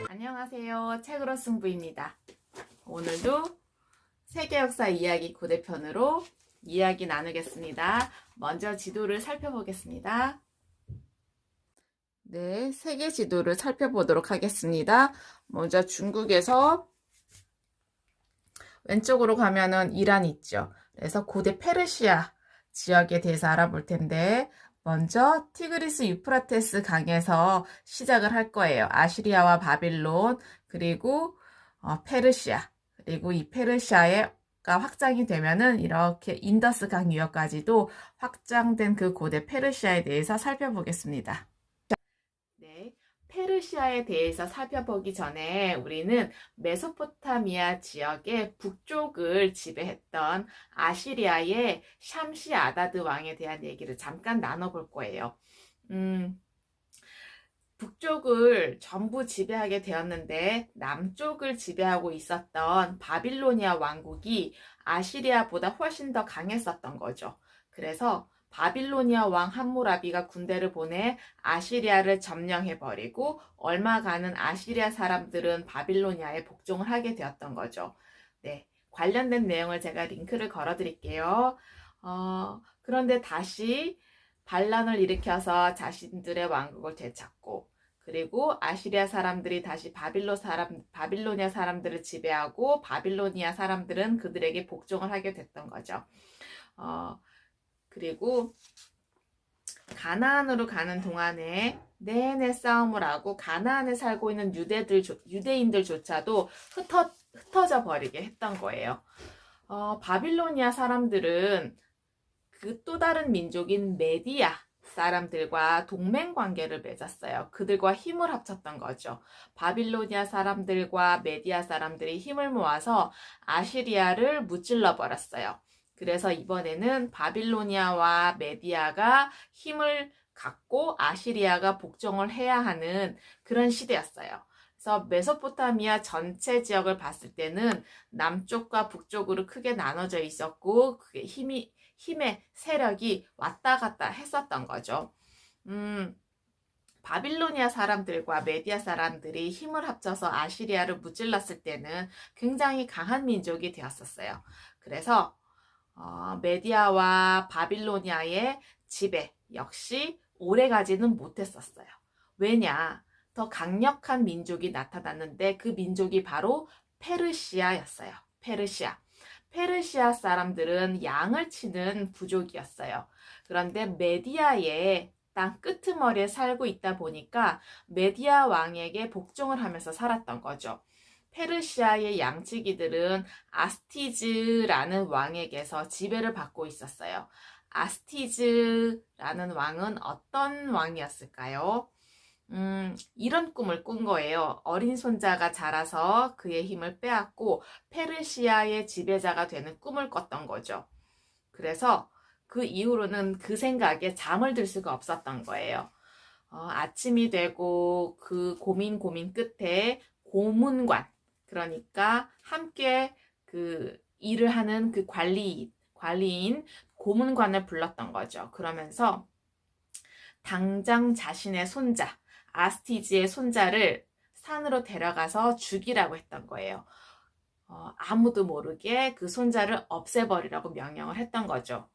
안녕하세요. 책으로 승부입니다. 오늘도 세계 역사 이야기 고대편으로 이야기 나누겠습니다. 먼저 지도를 살펴보겠습니다. 네, 세계 지도를 살펴보도록 하겠습니다. 먼저 중국에서 왼쪽으로 가면은 이란 있죠. 그래서 고대 페르시아 지역에 대해서 알아볼 텐데, 먼저 티그리스 유프라테스 강에서 시작을 할 거예요. 아시리아와 바빌론, 그리고 페르시아, 그리고 이 페르시아가 확장이 되면은 이렇게 인더스 강 유역까지도 확장된 그 고대 페르시아에 대해서 살펴보겠습니다. 네, 페르시아에 대해서 살펴보기 전에 우리는 메소포타미아 지역의 북쪽을 지배했던 아시리아의 샴시 아다드 왕에 대한 얘기를 잠깐 나눠볼 거예요. 북쪽을 전부 지배하게 되었는데 남쪽을 지배하고 있었던 바빌로니아 왕국이 아시리아보다 훨씬 더 강했었던 거죠. 그래서 바빌로니아 왕 함무라비가 군대를 보내 아시리아를 점령해버리고 얼마간은 아시리아 사람들은 바빌로니아에 복종을 하게 되었던 거죠. 네, 관련된 내용을 제가 링크를 걸어드릴게요. 그런데 다시 반란을 일으켜서 자신들의 왕국을 되찾고, 그리고 아시리아 사람들이 다시 바빌로니아 사람들을 지배하고 바빌로니아 사람들은 그들에게 복종을 하게 됐던 거죠. 그리고 가나안으로 가는 동안에 내내 싸움을 하고 가나안에 살고 있는 유대인들조차도 흩어져 버리게 했던 거예요. 바빌로니아 사람들은 그 또 다른 민족인 메디아 사람들과 동맹 관계를 맺었어요. 그들과 힘을 합쳤던 거죠. 바빌로니아 사람들과 메디아 사람들이 힘을 모아서 아시리아를 무찔러 버렸어요. 그래서 이번에는 바빌로니아와 메디아가 힘을 갖고 아시리아가 복종을 해야 하는 그런 시대였어요. 그래서 메소포타미아 전체 지역을 봤을 때는 남쪽과 북쪽으로 크게 나눠져 있었고, 그게 힘의 세력이 왔다 갔다 했었던 거죠. 바빌로니아 사람들과 메디아 사람들이 힘을 합쳐서 아시리아를 무찔렀을 때는 굉장히 강한 민족이 되었었어요. 그래서 메디아와 바빌로니아의 지배 역시 오래가지는 못했었어요. 왜냐? 더 강력한 민족이 나타났는데 그 민족이 바로 페르시아였어요. 페르시아 사람들은 양을 치는 부족이었어요. 그런데 메디아의 땅 끄트머리에 살고 있다 보니까 메디아 왕에게 복종을 하면서 살았던 거죠. 페르시아의 양치기들은 아스티즈라는 왕에게서 지배를 받고 있었어요. 아스티즈라는 왕은 어떤 왕이었을까요? 이런 꿈을 꾼 거예요. 어린 손자가 자라서 그의 힘을 빼앗고 페르시아의 지배자가 되는 꿈을 꿨던 거죠. 그래서 그 이후로는 그 생각에 잠을 들 수가 없었던 거예요. 아침이 되고 그 고민 끝에 고문관, 그러니까 함께 그 일을 하는 그 관리인 고문관을 불렀던 거죠. 그러면서 당장 자신의 손자, 아스티즈의 손자를 산으로 데려가서 죽이라고 했던 거예요. 아무도 모르게 그 손자를 없애버리라고 명령을 했던 거죠.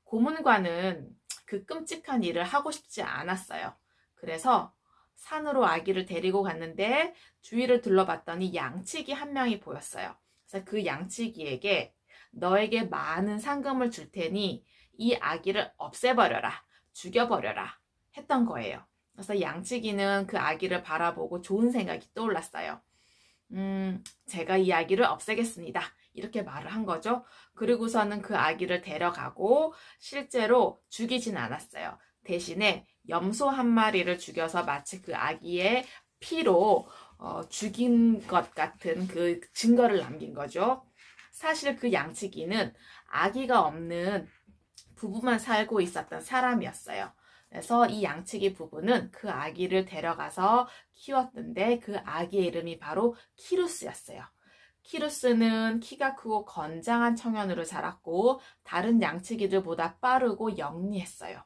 고문관은 그 끔찍한 일을 하고 싶지 않았어요. 그래서 산으로 아기를 데리고 갔는데 주위를 둘러봤더니 양치기 한 명이 보였어요. 그래서 그 양치기에게 너에게 많은 상금을 줄 테니 이 아기를 없애버려라, 죽여버려라 했던 거예요. 그래서 양치기는 그 아기를 바라보고 좋은 생각이 떠올랐어요. 제가 이 아기를 없애겠습니다. 이렇게 말을 한 거죠. 그리고서는 그 아기를 데려가고 실제로 죽이진 않았어요. 대신에 염소 한 마리를 죽여서 마치 그 아기의 피로 죽인 것 같은 그 증거를 남긴 거죠. 사실 그 양치기는 아기가 없는 부부만 살고 있었던 사람이었어요. 그래서 이 양치기 부부는 그 아기를 데려가서 키웠는데 그 아기의 이름이 바로 키루스였어요. 키루스는 키가 크고 건장한 청년으로 자랐고 다른 양치기들보다 빠르고 영리했어요.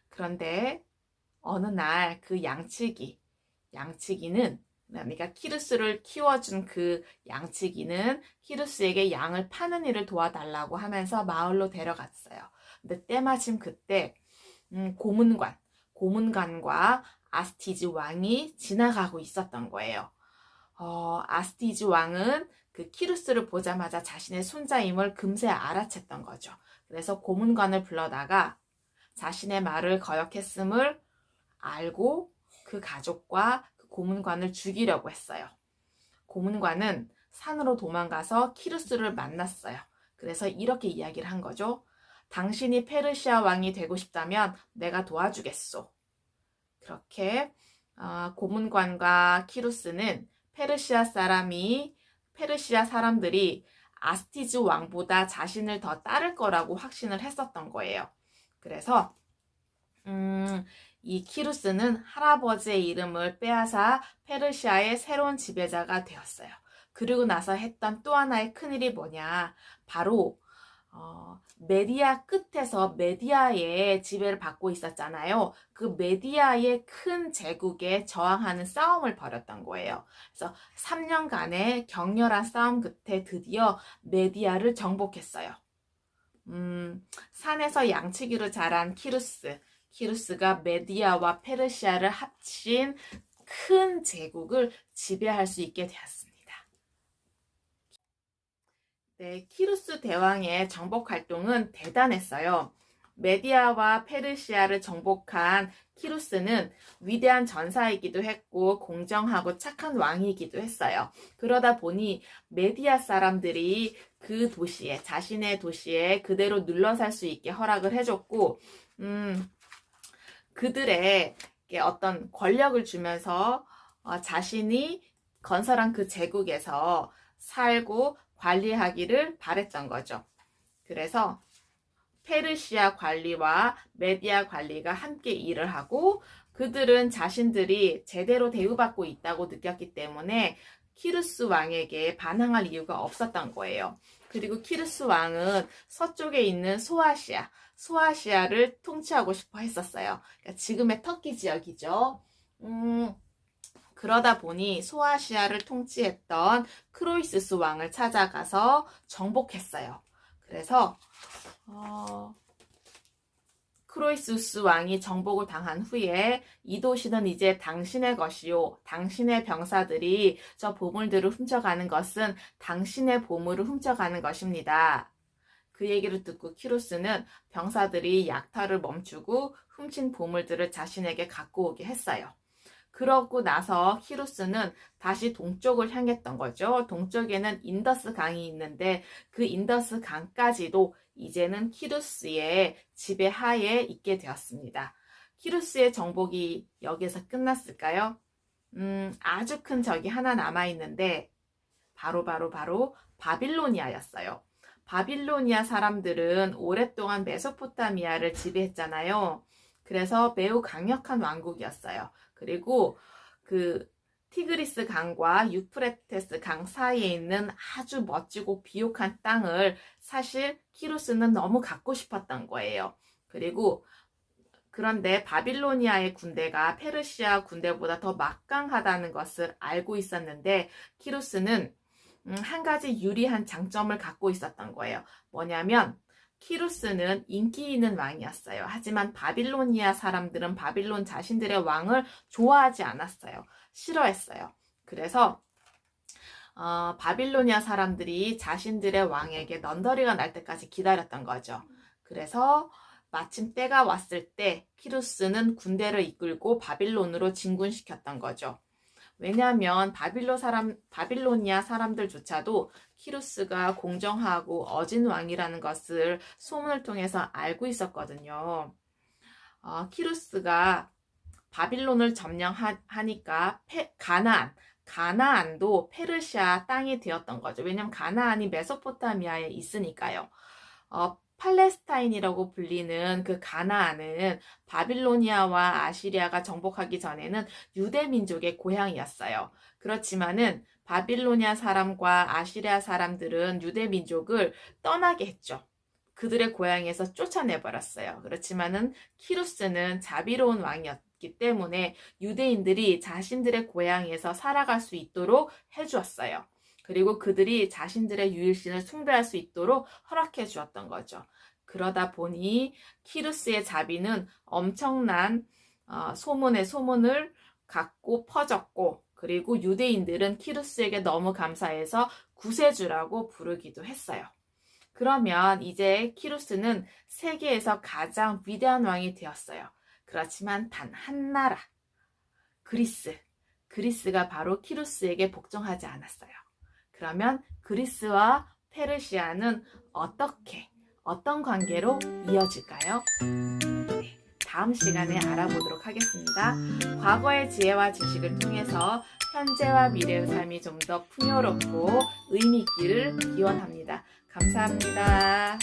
그런데 어느 날 그 양치기는 그러니까 키루스를 키워준 그 양치기는 키루스에게 양을 파는 일을 도와달라고 하면서 마을로 데려갔어요. 근데 때마침 그때 고문관과 아스티즈 왕이 지나가고 있었던 거예요. 아스티즈 왕은 그 키루스를 보자마자 자신의 손자임을 금세 알아챘던 거죠. 그래서 고문관을 불러다가 자신의 말을 거역했음을 알고 그 가족과 그 고문관을 죽이려고 했어요. 고문관은 산으로 도망가서 키루스를 만났어요. 그래서 이렇게 이야기를 한 거죠. 당신이 페르시아 왕이 되고 싶다면 내가 도와주겠소. 그렇게 고문관과 키루스는 페르시아 사람들이 아스티즈 왕보다 자신을 더 따를 거라고 확신을 했었던 거예요. 그래서 이 키루스는 할아버지의 이름을 빼앗아 페르시아의 새로운 지배자가 되었어요. 그리고 나서 했던 또 하나의 큰일이 뭐냐, 바로 메디아 끝에서 메디아의 지배를 받고 있었잖아요. 그 메디아의 큰 제국에 저항하는 싸움을 벌였던 거예요. 그래서 3년간의 격렬한 싸움 끝에 드디어 메디아를 정복했어요. 산에서 양치기로 자란 키루스가 메디아와 페르시아를 합친 큰 제국을 지배할 수 있게 되었습니다. 네, 키루스 대왕의 정복 활동은 대단했어요. 메디아와 페르시아를 정복한 키루스는 위대한 전사이기도 했고 공정하고 착한 왕이기도 했어요. 그러다 보니 메디아 사람들이 그 도시에, 자신의 도시에 그대로 눌러 살 수 있게 허락을 해줬고 그들의 어떤 권력을 주면서 자신이 건설한 그 제국에서 살고 관리하기를 바랬던 거죠. 그래서 페르시아 관리와 메디아 관리가 함께 일을 하고 그들은 자신들이 제대로 대우받고 있다고 느꼈기 때문에 키루스 왕에게 반항할 이유가 없었던 거예요. 그리고 키루스 왕은 서쪽에 있는 소아시아를 통치하고 싶어 했었어요. 그러니까 지금의 터키 지역이죠. 그러다 보니 소아시아를 통치했던 크로이스스 왕을 찾아가서 정복했어요. 그래서 크로이스스 왕이 정복을 당한 후에 이 도시는 이제 당신의 것이요, 당신의 병사들이 저 보물들을 훔쳐가는 것은 당신의 보물을 훔쳐가는 것입니다. 그 얘기를 듣고 키루스는 병사들이 약탈을 멈추고 훔친 보물들을 자신에게 갖고 오게 했어요. 그러고 나서 키루스는 다시 동쪽을 향했던 거죠. 동쪽에는 인더스 강이 있는데 그 인더스 강까지도 이제는 키루스의 지배하에 있게 되었습니다. 키루스의 정복이 여기서 끝났을까요? 아주 큰 적이 하나 남아있는데 바로 바빌로니아였어요. 바빌로니아 사람들은 오랫동안 메소포타미아를 지배했잖아요. 그래서 매우 강력한 왕국이었어요. 그리고 그 티그리스 강과 유프레테스 강 사이에 있는 아주 멋지고 비옥한 땅을 사실 키루스는 너무 갖고 싶었던 거예요. 그런데 바빌로니아의 군대가 페르시아 군대보다 더 막강하다는 것을 알고 있었는데 키루스는 한 가지 유리한 장점을 갖고 있었던 거예요. 뭐냐면 키루스는 인기 있는 왕이었어요. 하지만 바빌로니아 사람들은 바빌론 자신들의 왕을 좋아하지 않았어요. 싫어했어요. 그래서 바빌로니아 사람들이 자신들의 왕에게 넌더리가 날 때까지 기다렸던 거죠. 그래서 마침 때가 왔을 때 키루스는 군대를 이끌고 바빌론으로 진군시켰던 거죠. 왜냐하면 바빌로니아 사람들조차도 키루스가 공정하고 어진 왕이라는 것을 소문을 통해서 알고 있었거든요. 키루스가 바빌론을 점령하니까 가나안도 페르시아 땅이 되었던 거죠. 왜냐하면 가나안이 메소포타미아에 있으니까요. 팔레스타인이라고 불리는 그 가나안은 바빌로니아와 아시리아가 정복하기 전에는 유대 민족의 고향이었어요. 그렇지만은 바빌로니아 사람과 아시리아 사람들은 유대 민족을 떠나게 했죠. 그들의 고향에서 쫓아내버렸어요. 그렇지만은 키루스는 자비로운 왕이었기 때문에 유대인들이 자신들의 고향에서 살아갈 수 있도록 해주었어요. 그리고 그들이 자신들의 유일신을 숭배할 수 있도록 허락해 주었던 거죠. 그러다 보니 키루스의 자비는 엄청난 소문의 소문을 갖고 퍼졌고, 그리고 유대인들은 키루스에게 너무 감사해서 구세주라고 부르기도 했어요. 그러면 이제 키루스는 세계에서 가장 위대한 왕이 되었어요. 그렇지만 단 한 나라, 그리스가 바로 키루스에게 복종하지 않았어요. 그러면 그리스와 페르시아는 어떤 관계로 이어질까요? 네, 다음 시간에 알아보도록 하겠습니다. 과거의 지혜와 지식을 통해서 현재와 미래의 삶이 좀 더 풍요롭고 의미 있기를 기원합니다. 감사합니다.